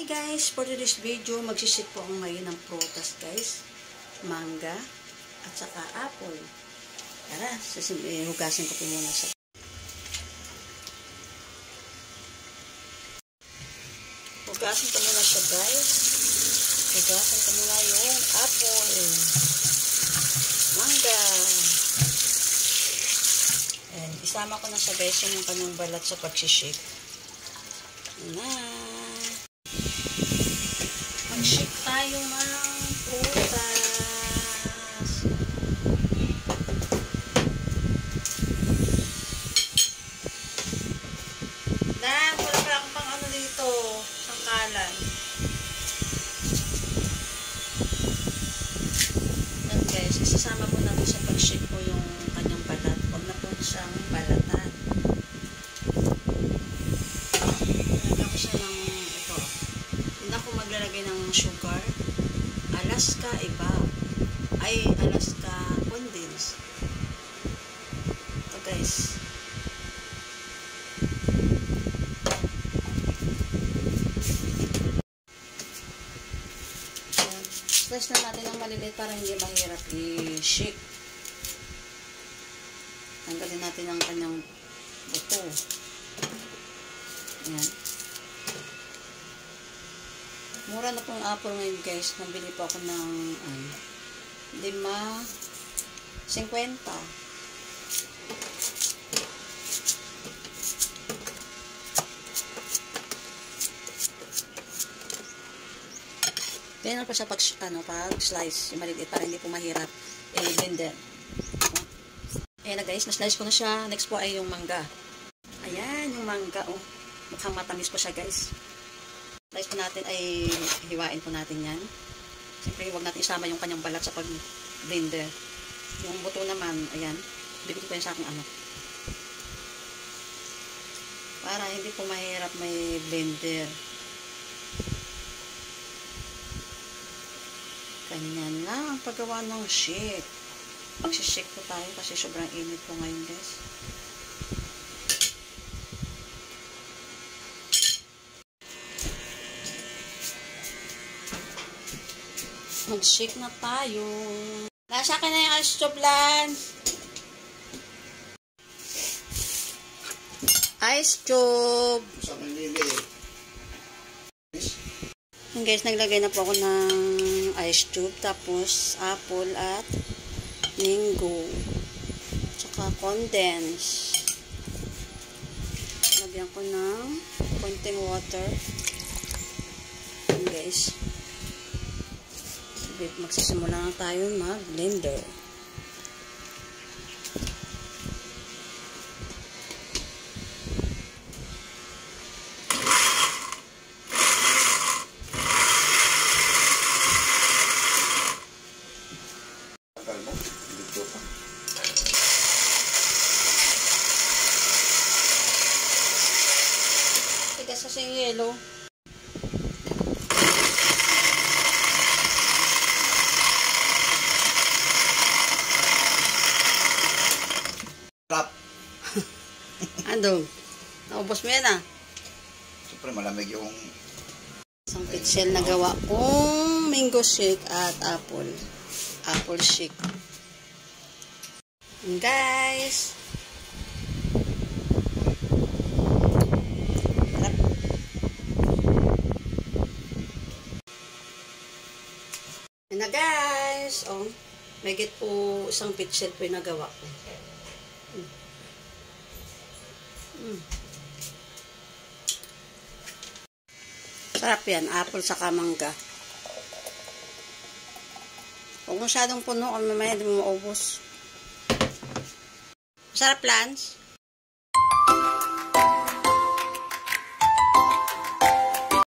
Hi guys, for today's video, magsisip po ako ngayon ng prutas guys. Mangga at saka apple. Tara, hugasin ko po muna sa... Hugasin ko muna siya guys. Hugasin ko muna yung apple. Mangga. And isama ko na sa guys yung kanyang balat sa pagsishake. Na. Mag-shake tayo ng prutas. Wala pala akong pang ano dito, sangkalan. Yan guys, isasama po natin sa pag-shake po yung kanyang balat. Huwag na po siyang balatan. Lagyan ko siya ng ito. Hindi ako maglalagay ng sugar. Alaska iba. Ay, Alaska condense. Ito guys. Slice na natin ang maliliit para hindi mahirap i-shake. Tanggalin natin ang kanyang buto. Ayan. Mura na pong apple ngayon guys. Nabili po ako ng 5.50. Ganyan pa siya pag slice, yung maliliit para hindi po mahirap i-blender. Ayan na guys, na-slice ko na siya. Next po ay yung mangga. Ayan, yung mangga. Oh, mukhang matamis po siya guys. Slice po natin ay hiwain po natin yan. Siyempre, huwag natin isama yung kanyang balat sa pag-blender. Yung buto naman, ayan, bibigyan ko yan sa aking ano. Para hindi po mahirap may blender. Ganyan lang ang paggawa ng shake. Magsishake po tayo kasi sobrang init po ngayon guys. Mag-shake na tayo. Nasa akin na yung ice cube lang. Ice cube. Guys, naglagay na po ako ng ice cube. Tapos, apple at mango. Tsaka condense. Lagyan ko ng konting water. Guys. Magsisimula na tayo mag-blender. Tigas sa yellow. Andong, naubos mo yan ah. Siyempre malamig yung isang pitsel na gawa kong mango shake at apple shake. And guys, yan na guys. Oh, may get po isang pitsel po yung nagawa ko. Sarap yan, apple saka mangga. Huwag masyadong puno kung mamaya di mo maubos. Sarap, Lance.